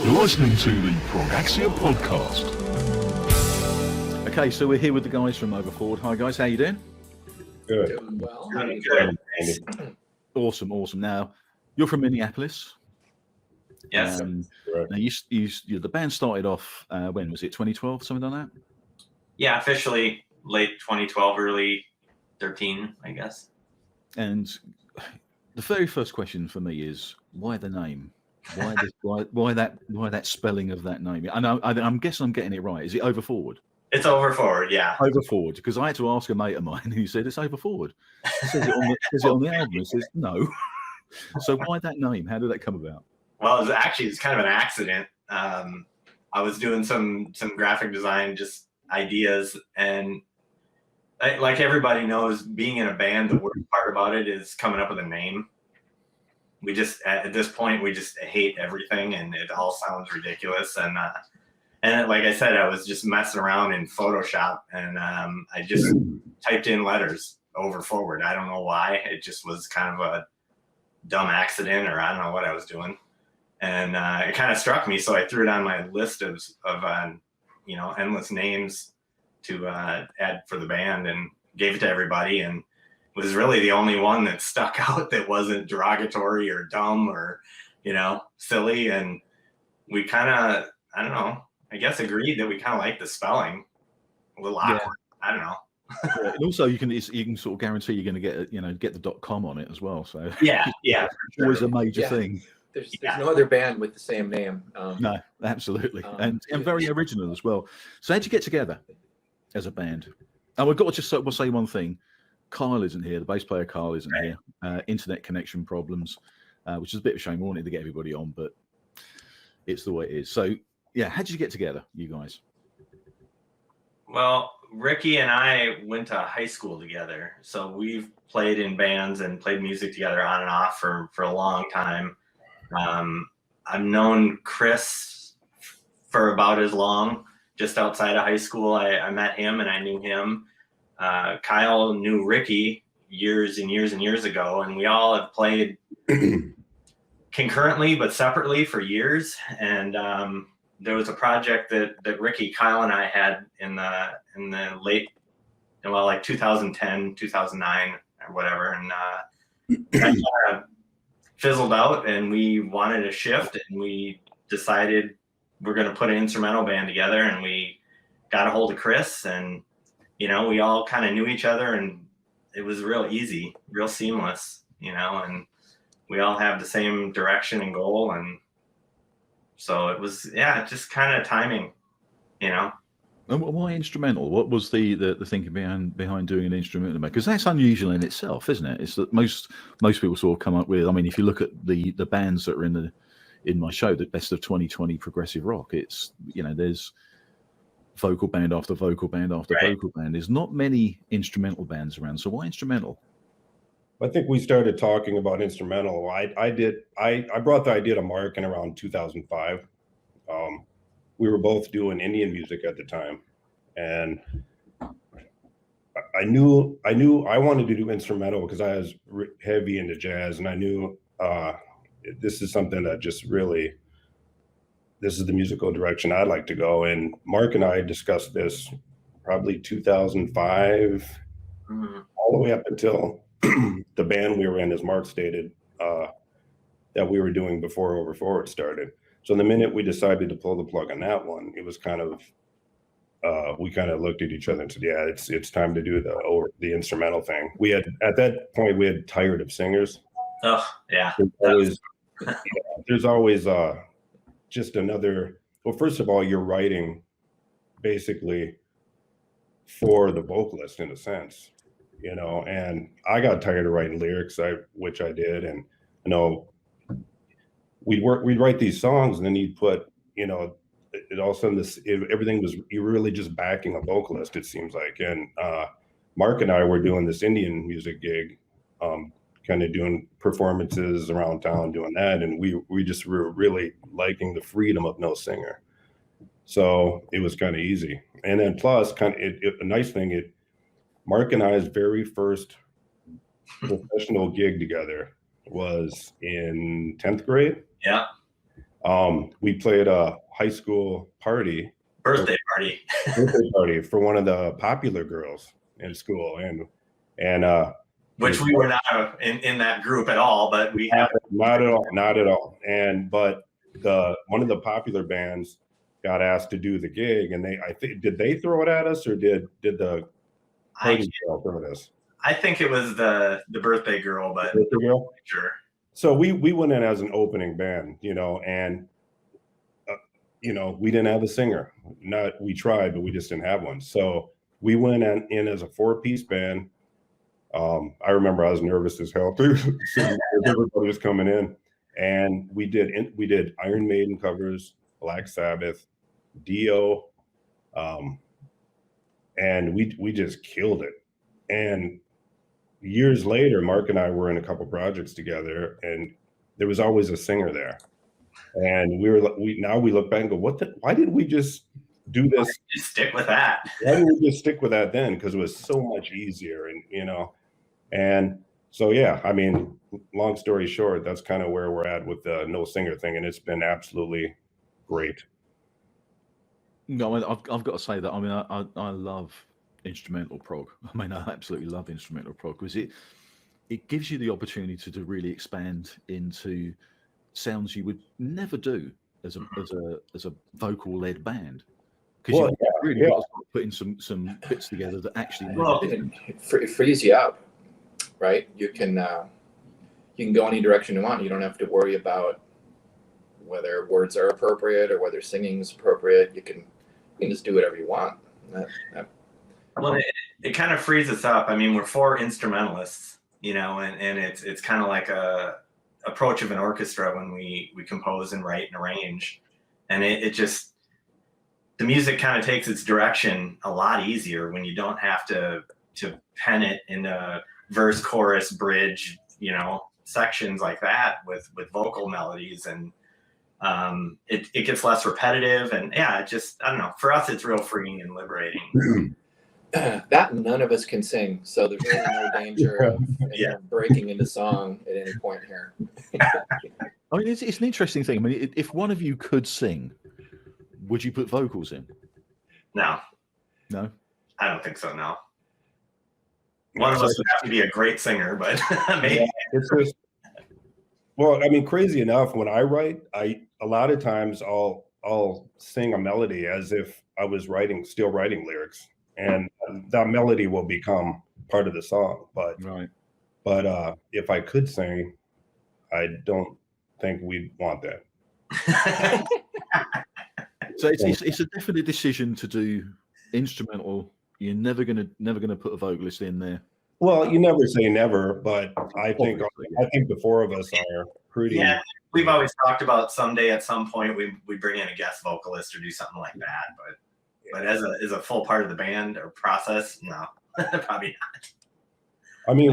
You're listening to the ProgAxia podcast. Okay, so we're here with the guys from Ovrfwrd. Hi guys, how you doing? Good. Doing well. Good. Awesome. Now, you're from Minneapolis. Yes. Now, the band started off, when was it, 2012, something like that? Yeah, officially late 2012, early 13, I guess. And the very first question for me is, why the name? Why that spelling of that name? I'm guessing I'm getting it right. Is it Ovrfwrd? It's Ovrfwrd, yeah. Ovrfwrd, because I had to ask a mate of mine, and he said it's Ovrfwrd. Says it on the album. It says no. So why that name? How did that come about? Well, it's kind of an accident. I was doing some graphic design, just ideas, and like everybody knows, being in a band, the worst part about it is coming up with a name. We just, at this point, we just hate everything, and it all sounds ridiculous. And like I said, I was just messing around in Photoshop, and I just typed in letters Ovrfwrd. I don't know why. It just was kind of a dumb accident, or I don't know what I was doing. And it kind of struck me, so I threw it on my list of endless names to add for the band, and gave it to everybody, and was really the only one that stuck out that wasn't derogatory or dumb or, silly. And we kind of, I don't know, I guess agreed that we kind of like the spelling. A little awkward. I don't know. And also, you can sort of guarantee you're going to get the .com on it as well. So yeah, sure. Always a major thing. There's no other band with the same name. No, absolutely, and very original as well. So how'd you get together as a band? And we've got to just say one thing. Kyle isn't here. The bass player Kyle isn't here. Internet connection problems, which is a bit of a shame. We wanted to get everybody on, but it's the way it is. So yeah, how did you get together, you guys? Well, Ricky and I went to high school together, so we've played in bands and played music together on and off for a long time. I've known Chris for about as long. Just outside of high school, I met him and I knew him. Kyle knew Ricky years and years and years ago, and we all have played concurrently but separately for years. And there was a project that Ricky, Kyle, and I had in the late, like 2010, 2009 or whatever, and that kind of fizzled out, and we wanted a shift, and we decided we're going to put an instrumental band together, and we got a hold of Chris, and we all kind of knew each other, and it was real easy, real seamless, and we all have the same direction and goal. And so it was, just kind of timing, And why instrumental? What was the thinking behind doing an instrumental? Because that's unusual in itself, isn't it? It's that most people sort of come up with. I mean, if you look at the bands that are in my show, the best of 2020 progressive rock, it's there's vocal band after vocal band after vocal band. There's not many instrumental bands around. So why instrumental? I think we started talking about instrumental. I brought the idea to Mark in around 2005. We were both doing Indian music at the time, and I knew I wanted to do instrumental because I was heavy into jazz, and I knew this is something that just really, this is the musical direction I'd like to go. And Mark and I discussed this probably 2005, all the way up until the band we were in, as Mark stated, that we were doing before Ovrfwrd started. So the minute we decided to pull the plug on that one, it was kind of, we kind of looked at each other and said, yeah, it's time to do the instrumental thing. At that point, we had tired of singers. Oh, yeah. There's always just another, well, first of all, you're writing basically for the vocalist in a sense, and I got tired of writing lyrics, which I did. And we'd write these songs, and then you'd put, it all of a sudden everything was, you were really just backing a vocalist, it seems like. And Mark and I were doing this Indian music gig, kind of doing performances around town, doing that, and we just were really liking the freedom of no singer. So it was kind of easy. And then plus, a nice thing, Mark and I's very first professional gig together was in 10th grade. Yeah. We played a high school Birthday party for one of the popular girls in school, and which we were not in that group at all, but we have not at all. And but one of the popular bands got asked to do the gig, and did they throw it at us, or did the party girl throw it at us? I think it was the birthday girl, but birthday girl? Sure. So we went in as an opening band, and we didn't have a singer. We tried, but we just didn't have one. So we went in as a 4-piece band. I remember I was nervous as hell too. Everybody was coming in, and we did Iron Maiden covers, Black Sabbath, Dio, and we just killed it. And years later, Mark and I were in a couple projects together, and there was always a singer there. And now we look back and go, why did we just do this? Just stick with that. Why didn't we just stick with that then? Because it was so much easier, and so yeah. I mean, long story short, that's kind of where we're at with the no singer thing, and it's been absolutely great. No, I've got to say that. I mean, I love instrumental prog. I mean, I absolutely love instrumental prog because it gives you the opportunity to really expand into sounds you would never do as a vocal led band, because you really got to start putting some bits together that actually it frees you up, right? You can go any direction you want. You don't have to worry about whether words are appropriate or whether singing is appropriate. You can just do whatever you want. Well, it kind of frees us up. I mean, we're 4 instrumentalists, and it's kind of like a approach of an orchestra when we compose and write and arrange, and it just, the music kind of takes its direction a lot easier when you don't have to pen it in a verse, chorus, bridge, sections like that with vocal melodies, and it gets less repetitive, and I don't know, for us it's real freeing and liberating. That none of us can sing, so there's really no danger of breaking into song at any point here. I mean, it's an interesting thing. I mean, if one of you could sing, would you put vocals in? No, I don't think so. No, one of us would have to be a great singer, but maybe. It's just, well, I mean, crazy enough, when I write, a lot of times I'll sing a melody as if I was still writing lyrics, and that melody will become part of the song. But if I could sing, I don't think we'd want that. So it's a definite decision to do instrumental. You're never gonna put a vocalist in there. Well, you never say never, but I think the 4 of us are pretty. Yeah, we've always talked about someday at some point we bring in a guest vocalist or do something like that, but as a full part of the band or process, no, probably not. I mean,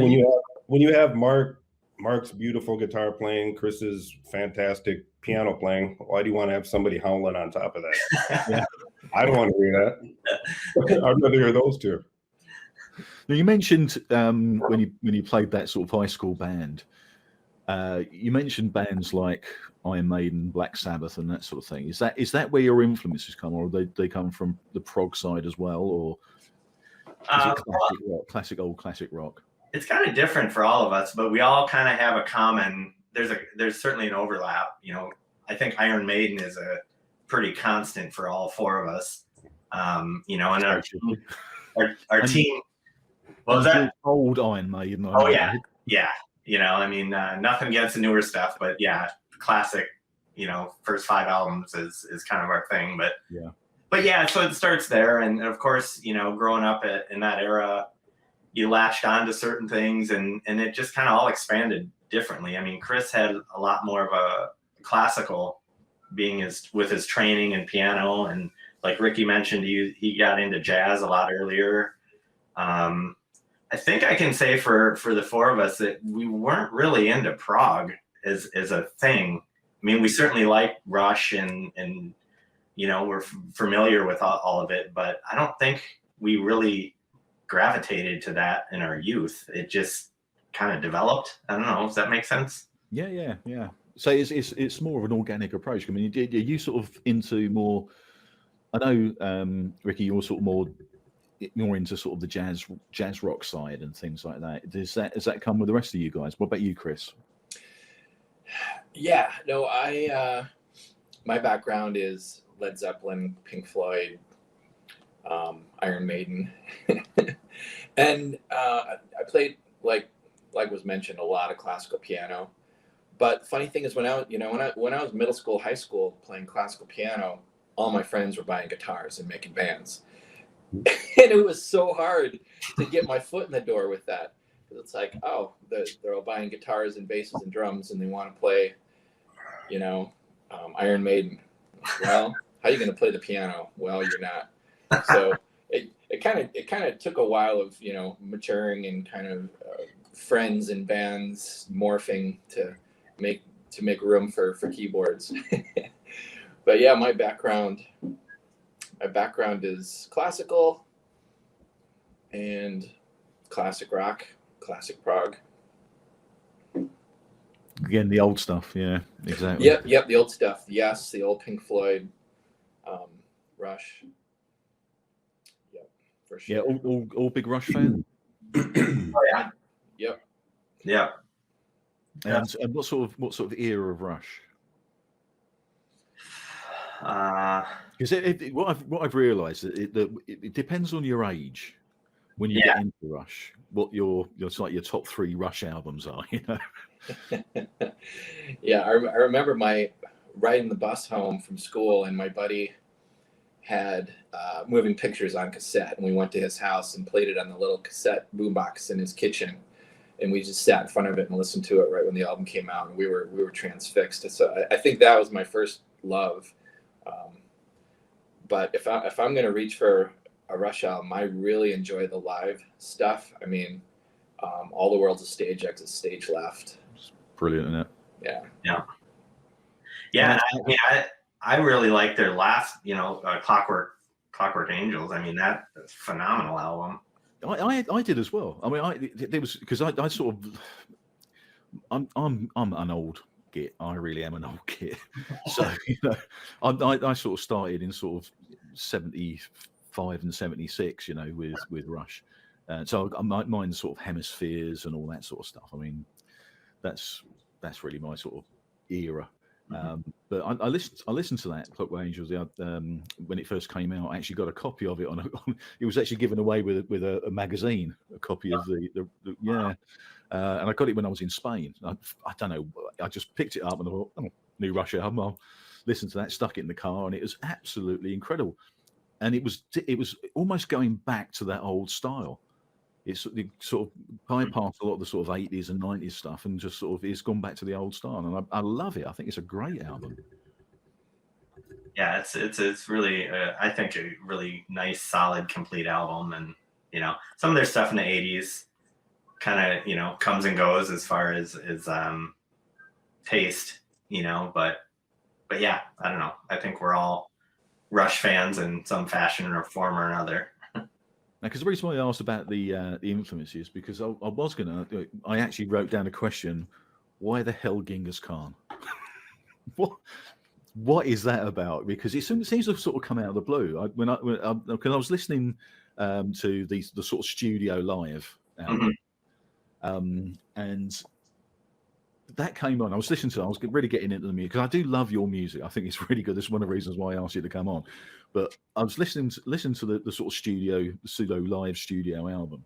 when you have Mark's beautiful guitar playing, Chris's fantastic piano playing, why do you want to have somebody howling on top of that? Yeah. I don't want to hear that. I'd rather hear those two. Now, you mentioned when you played that sort of high school band, you mentioned bands like Iron Maiden, Black Sabbath, and that sort of thing. Is that where your influences come, or they come from the prog side as well, or is it classic rock? It's kind of different for all of us, but we all kind of have a common. There's certainly an overlap. I think Iron Maiden is a pretty constant for all 4 of us. And our team. What was that? Old Iron Maiden. Oh yeah. I mean, nothing against the newer stuff, but yeah, classic. First 5 albums is kind of our thing, but so it starts there, and of course, growing up in that era, you latched on to certain things, and it just kind of all expanded differently. I mean, Chris had a lot more of a classical, with his training in piano, and like Ricky mentioned, he got into jazz a lot earlier. I think I can say for the 4 of us that we weren't really into prog as a thing. I mean, we certainly like Rush and we're familiar with all of it, but I don't think we really gravitated to that in our youth. It just kind of developed. I don't know. Does that make sense? Yeah. So it's more of an organic approach. I mean, are you sort of into more? I know, Ricky, you're sort of more into sort of the jazz rock side and things like that. Does that come with the rest of you guys? What about you, Chris? Yeah, no, my background is Led Zeppelin, Pink Floyd, Iron Maiden, and I played, like was mentioned, a lot of classical piano. But funny thing is, when I was middle school, high school, playing classical piano, all my friends were buying guitars and making bands, and it was so hard to get my foot in the door with that. It's like, oh, they're all buying guitars and basses and drums, and they want to play, Iron Maiden. Well, how are you going to play the piano? Well, you're not. So it kind of took a while of maturing and kind of friends and bands morphing to make room for keyboards. But yeah, my background is classical and classic rock, classic prog. Again, the old stuff. Yeah, exactly. Yep, the old stuff. Yes, the old Pink Floyd, Rush. Yep, for sure. Yeah, all big Rush fans. Oh, yeah. Yep. Yeah. And what sort of era of Rush? Because what I've realised that it depends on your age when you get into Rush. What your top 3 Rush albums are, Yeah, I remember riding the bus home from school, and my buddy had moving pictures on cassette, and we went to his house and played it on the little cassette boombox in his kitchen, and we just sat in front of it and listened to it right when the album came out, and we were transfixed. So I think that was my first love. But if I'm going to reach for a Rush album, I really enjoy the live stuff. I mean, All the World's a Stage Exit, Stage Left. It's brilliant, isn't it? Yeah. I really like their last, Clockwork Angels. I mean, that's a phenomenal album. I did as well. I mean, there was because I sort of I'm an old git. I really am an old git. So I sort of started in sort of 75 and 76, with Rush. So mine's sort of Hemispheres and all that sort of stuff. I mean, that's really my sort of era. But I listened to that Clockwork Angels when it first came out. I actually got a copy of it it was actually given away with a magazine, a copy of the and I got it when I was in Spain. I don't know, I just picked it up and I thought, oh, new Rush album, I'll listen to that, stuck it in the car, and it was absolutely incredible. And it was almost going back to that old style. It sort of bypassed a lot of the sort of 80s and 90s stuff and just sort of it's gone back to the old style. And I love it. I think it's a great album. Yeah, it's really, I think, a really nice, solid, complete album. And, some of their stuff in the 80s kind of, comes and goes as far as taste, but yeah, I don't know. I think we're all Rush fans in some fashion or form or another. Because the reason why I asked about the influences, because I actually wrote down a question: why the hell Genghis Khan? What is that about? Because it seems to sort of come out of the blue. Because I was listening to the sort of studio live album, and that came on. I was listening to it. I was really getting into the music because I do love your music. I think it's really good. This is one of the reasons why I asked you to come on. But I was listening to the sort of pseudo live studio album,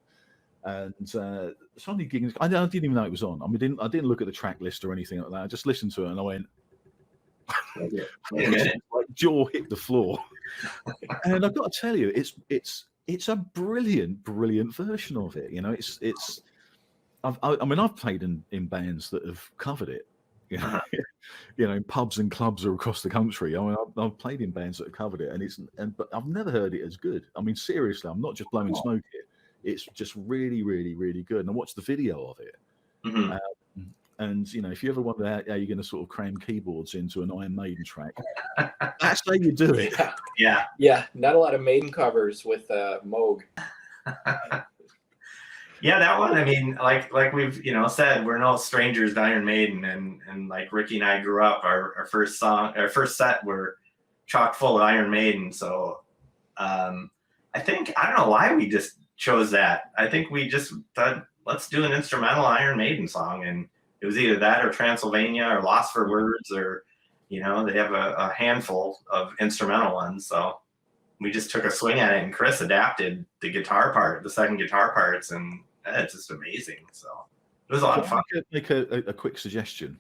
and suddenly Genghis. I didn't even know it was on. I mean, I didn't look at the track list or anything like that. I just listened to it and I went, like jaw hit the floor. And I've got to tell you, it's a brilliant version of it. It's. I've played in bands that have covered it, in pubs and clubs across the country. I mean, I've played in bands that have covered it, but I've never heard it as good. I mean, seriously, I'm not just blowing smoke here. It's just really, really, really good. And I watched the video of it. And if you ever wonder how you're going to sort of cram keyboards into an Iron Maiden track, that's how you do it. Yeah. Not a lot of Maiden covers with Moog. Yeah, that one. I mean, like we've said, we're no strangers to Iron Maiden, and like Ricky and I grew up. Our first set were chock full of Iron Maiden. So I don't know why we just chose that. I think we just thought, let's do an instrumental Iron Maiden song, and it was either that or Transylvania or Lost for Words, or they have a handful of instrumental ones. So we just took a swing at it, and Chris adapted the second guitar parts, and it's just amazing. So it was a lot of fun. Make a quick suggestion,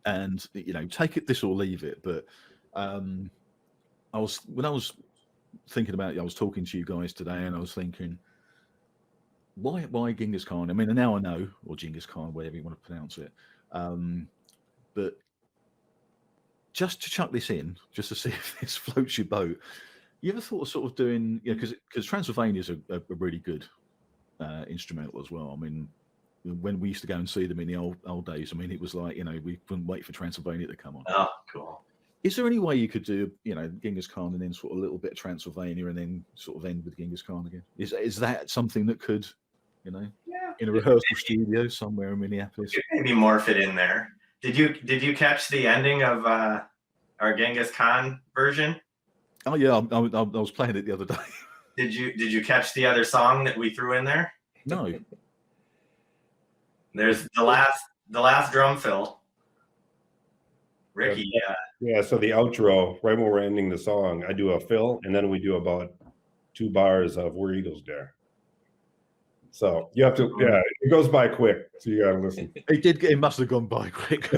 and take it this or leave it. But when I was thinking about it, I was talking to you guys today, and I was thinking, why Genghis Khan? I mean, now I know, or Genghis Khan, whatever you want to pronounce it. But just to chuck this in, just to see if this floats your boat. You ever thought of sort of doing, because Transylvania is a really good instrumental as well. I mean, when we used to go and see them in the old days, I mean, it was like, we couldn't wait for Transylvania to come on. Oh, cool. Is there any way you could do, Genghis Khan and then sort of a little bit of Transylvania and then sort of end with Genghis Khan again? Is that something that could, in a rehearsal studio somewhere in Minneapolis? You could maybe morph it in there. Did you catch the ending of our Genghis Khan version? Oh yeah, I was playing it the other day. Did you catch the other song that we threw in there? No. There's the last drum fill. Ricky, Yeah, so the outro, right when we're ending the song, I do a fill, and then we do about 2 bars of Where Eagles Dare. So you have to, it goes by quick, so you gotta listen. It must have gone by quick.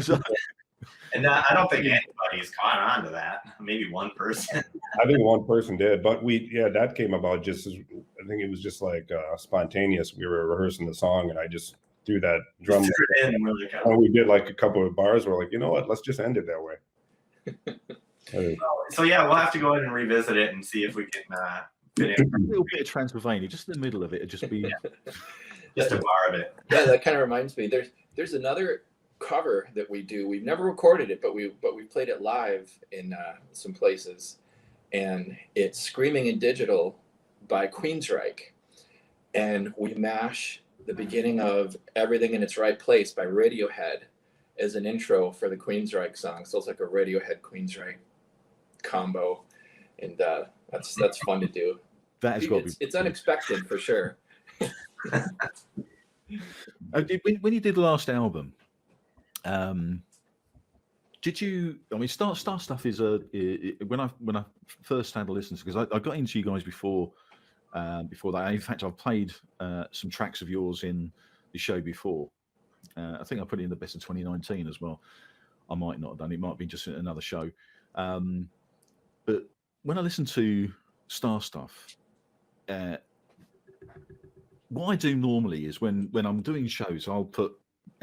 And I don't think anybody's caught on to that. Maybe one person. I think one person did, but that came about just as, I think it was just like spontaneous. We were rehearsing the song, and I just threw that drum in, and we did like a couple of bars. We're like, you know what? Let's just end it that way. So yeah, we'll have to go ahead and revisit it and see if we can fit in a little bit of Transylvania, just in the middle of it. It'd just be just a bar of it. Yeah, that kind of reminds me. There's another cover that we do. We've never recorded it, but we played it live in some places, and it's Screaming in Digital by Queensryche, and we mash the beginning of Everything in Its Right Place by Radiohead as an intro for the Queensryche song. So it's like a Radiohead Queensryche combo, and that's fun to do. That has got to be. It's unexpected for sure. When you did the last album, did you? I mean, Starstuff is when I first had a listen to, because I got into you guys before that. In fact, I've played some tracks of yours in the show before. I think I put it in the best of 2019 as well. I might not have done it. Might be just another show. But when I listen to Starstuff, what I do normally is when I'm doing shows, I'll put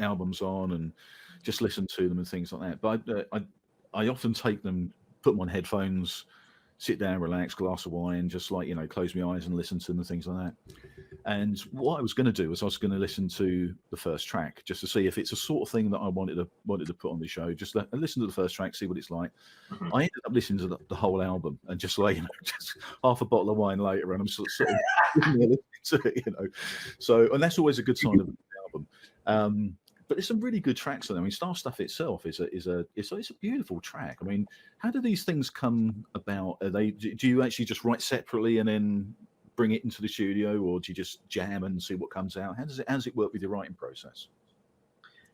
albums on and just listen to them and things like that. But I often take them, put them on headphones, sit down, relax, glass of wine, just like, close my eyes and listen to them and things like that. And what I was going to do was I was going to listen to the first track just to see if it's a sort of thing that I wanted to put on the show. Just listen to the first track, see what it's like. Mm-hmm. I ended up listening to the whole album, and just like, just half a bottle of wine later, and I'm sort of listening to it, So, and that's always a good sign of an album. But there's some really good tracks on there. I mean, Starstuff itself is a beautiful track. I mean, how do these things come about? Do you actually just write separately and then bring it into the studio, or do you just jam and see what comes out? How does it work with your writing process?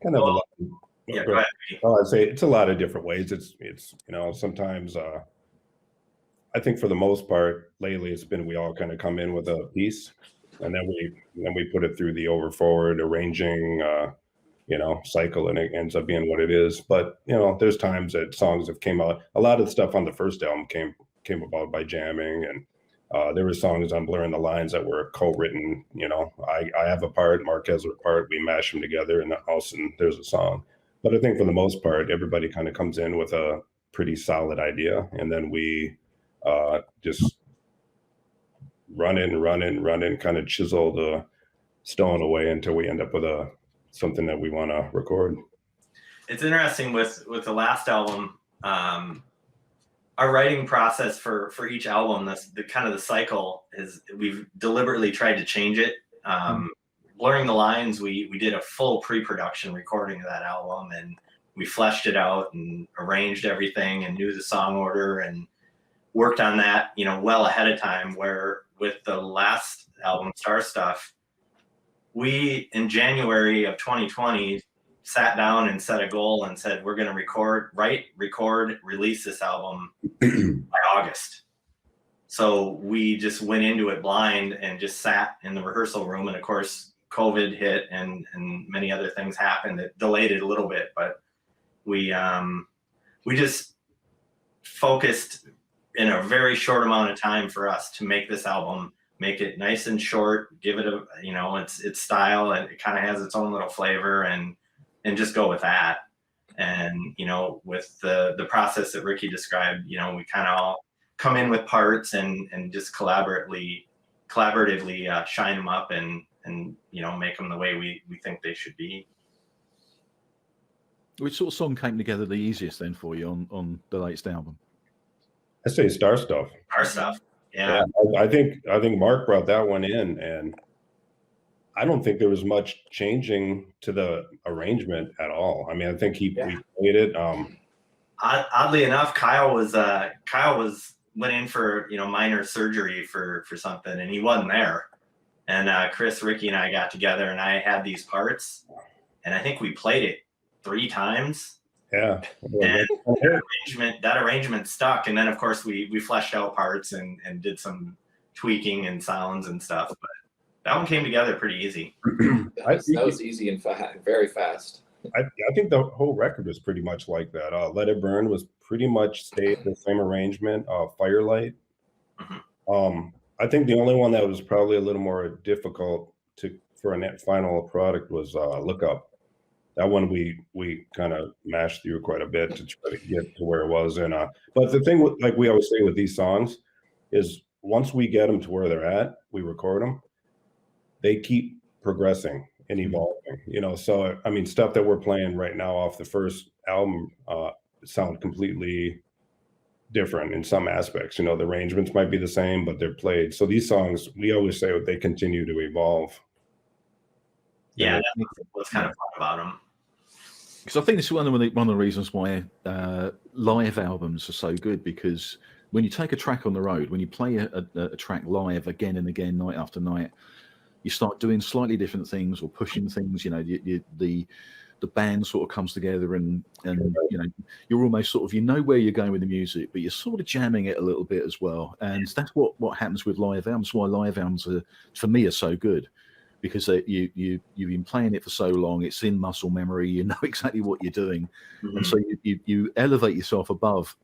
Kind of go ahead. I'd say it's a lot of different ways. It's sometimes I think for the most part lately it's been we all kind of come in with a piece, and then we put it through the Ovrfwrd arranging cycle, and it ends up being what it is. But there's times that songs have came out. A lot of the stuff on the first album came about by jamming, and there were songs on Blurring the Lines that were co-written. I have a part, Mark has a part, we mash them together, and all of a sudden there's a song. But I think for the most part, everybody kind of comes in with a pretty solid idea, and then we just run in, kind of chisel the stone away until we end up with something that we want to record. It's interesting with the last album, our writing process for each album, the kind of the cycle is we've deliberately tried to change it. Blurring the Lines, we did a full pre-production recording of that album, and we fleshed it out and arranged everything and knew the song order and worked on that, well ahead of time. Where with the last album, Starstuff, we in January of 2020 sat down and set a goal and said, we're going to record, release this album by August. So we just went into it blind and just sat in the rehearsal room. And of course, COVID hit and many other things happened that delayed it a little bit. But we just focused in a very short amount of time for us to make this album, make it nice and short, give it a, its style, and it kind of has its own little flavor, and just go with that. And, with the process that Ricky described, we kind of all come in with parts and just collaboratively shine them up and make them the way we think they should be. Which sort of song came together the easiest then for you on the latest album? I say Starstuff. Starstuff, yeah. I think Mark brought that one in, and I don't think there was much changing to the arrangement at all. I mean, I think we played it. Oddly enough, Kyle went in for minor surgery for something, and he wasn't there. And Chris, Ricky, and I got together, and I had these parts, and I think we played it 3 times. Yeah. And that arrangement stuck. And then of course we fleshed out parts and did some tweaking and sounds and stuff. But that one came together pretty easy. That was easy and very fast. I think the whole record was pretty much like that. Let It Burn was pretty much stayed the same arrangement. Firelight. Mm-hmm. I think the only one that was probably a little more difficult for a final product was Look Up. That one we kind of mashed through quite a bit to try to get to where it was. And but the thing, like we always say with these songs, is once we get them to where they're at, we record them. They keep progressing and evolving. So I mean, stuff that we're playing right now off the first album sound completely different in some aspects. The arrangements might be the same, but they're played. So these songs, we always say they continue to evolve. Yeah, that's what's kind of fun about them. Because I think this is one of the reasons why live albums are so good, because when you take a track on the road, when you play a track live again and again, night after night, you start doing slightly different things or pushing things. The band sort of comes together and you're almost sort of where you're going with the music, but you're sort of jamming it a little bit as well. And that's what happens with live albums. Why live albums for me are so good. Because you've been playing it for so long, it's in muscle memory. You know exactly what you're doing, and so you elevate yourself above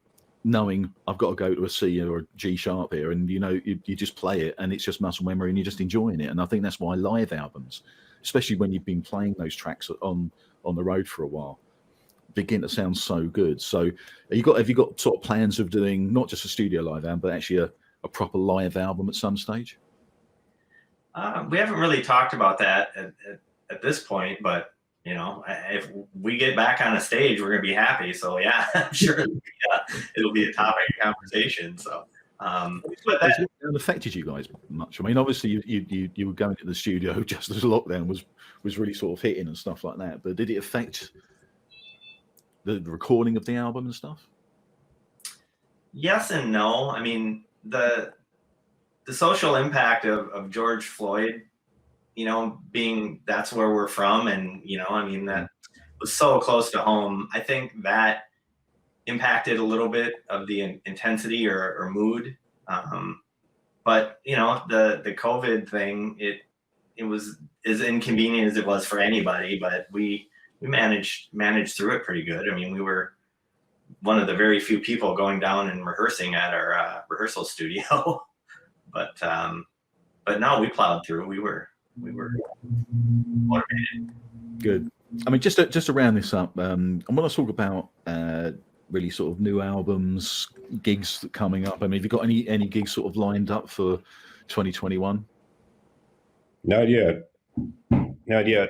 knowing I've got to go to a C or a G sharp here, and you just play it, and it's just muscle memory, and you're just enjoying it. And I think that's why live albums, especially when you've been playing those tracks on the road for a while, begin to sound so good. So have you got sort of plans of doing not just a studio live album, but actually a proper live album at some stage? We haven't really talked about that at this point, but if we get back on a stage, we're gonna be happy. So yeah, I'm sure it'll be a topic of conversation. So, but that affected you guys much? I mean, obviously you were going to the studio just as lockdown was really sort of hitting and stuff like that. But did it affect the recording of the album and stuff? Yes and no. I mean, the social impact of George Floyd, being that's where we're from, and that was so close to home. I think that impacted a little bit of the intensity or mood. But the COVID thing, it was as inconvenient as it was for anybody, but we managed through it pretty good. I mean, we were one of the very few people going down and rehearsing at our rehearsal studio. But no, we plowed through. We were motivated. Good. I mean, just to round this up, I want to talk about really sort of new albums, gigs coming up. I mean, have you got any gigs sort of lined up for 2021? Not yet.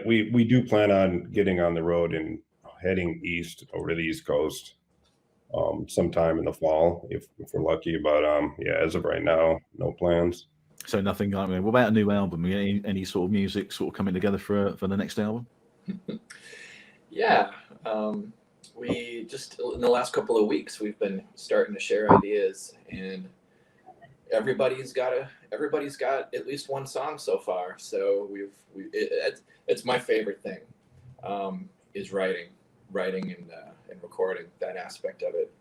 We do plan on getting on the road and heading east over the East Coast sometime in the fall if we're lucky. But as of right now, no plans. So nothing. I mean, what about a new album? Any sort of music sort of coming together for the next album? Yeah, we just in the last couple of weeks we've been starting to share ideas, and everybody's got at least one song so far. So it's my favorite thing, is writing and recording, that aspect of it.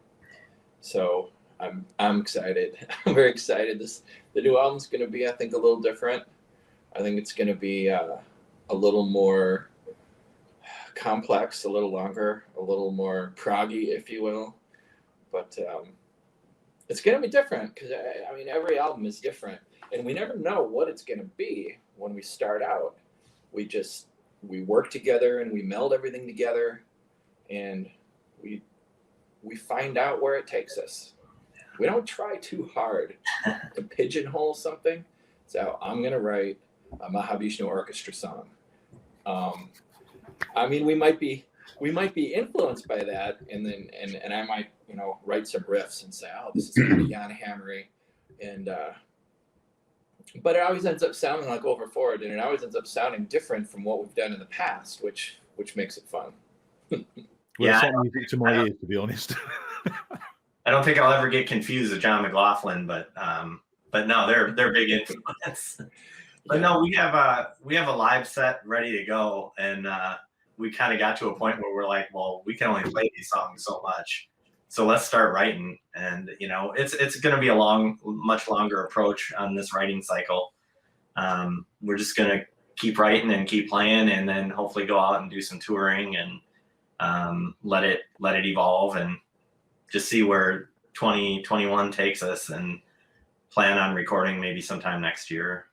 So I'm excited. I'm very excited. The new album's going to be, I think, a little different. I think it's going to be a little more complex, a little longer, a little more proggy, if you will. But it's going to be different because, I mean, every album is different. And we never know what it's going to be when we start out. We work together and we meld everything together, and we find out where it takes us. We don't try too hard to pigeonhole something. So I'm going to write a Mahavishnu orchestra song. I mean, we might be influenced by that, and I might, write some riffs and say, oh, this is kind of Jan Hammery, and but it always ends up sounding like Ovrfwrd, and it always ends up sounding different from what we've done in the past, which makes it fun. Well, Yeah, it's not music to my ears, to be honest. I don't think I'll ever get confused with John McLaughlin, but no, they're big influence. But no, we have a live set ready to go, and we kind of got to a point where we're like, well, we can only play these songs so much, so let's start writing. And it's going to be a much longer approach on this writing cycle. We're just going to keep writing and keep playing, and then hopefully go out and do some touring and let it evolve, and just see where 2021 takes us, and plan on recording maybe sometime next year.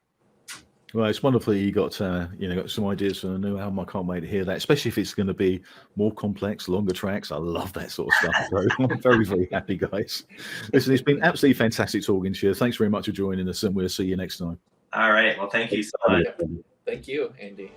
Well, it's wonderful you got got some ideas for the new album. I can't wait to hear that, especially if it's going to be more complex, longer tracks. I love that sort of stuff. So I'm very, very happy, guys. Listen, it's been absolutely fantastic talking to you. Thanks very much for joining us, and we'll see you next time. All right. Well, thank you so much. Thank you, Andy.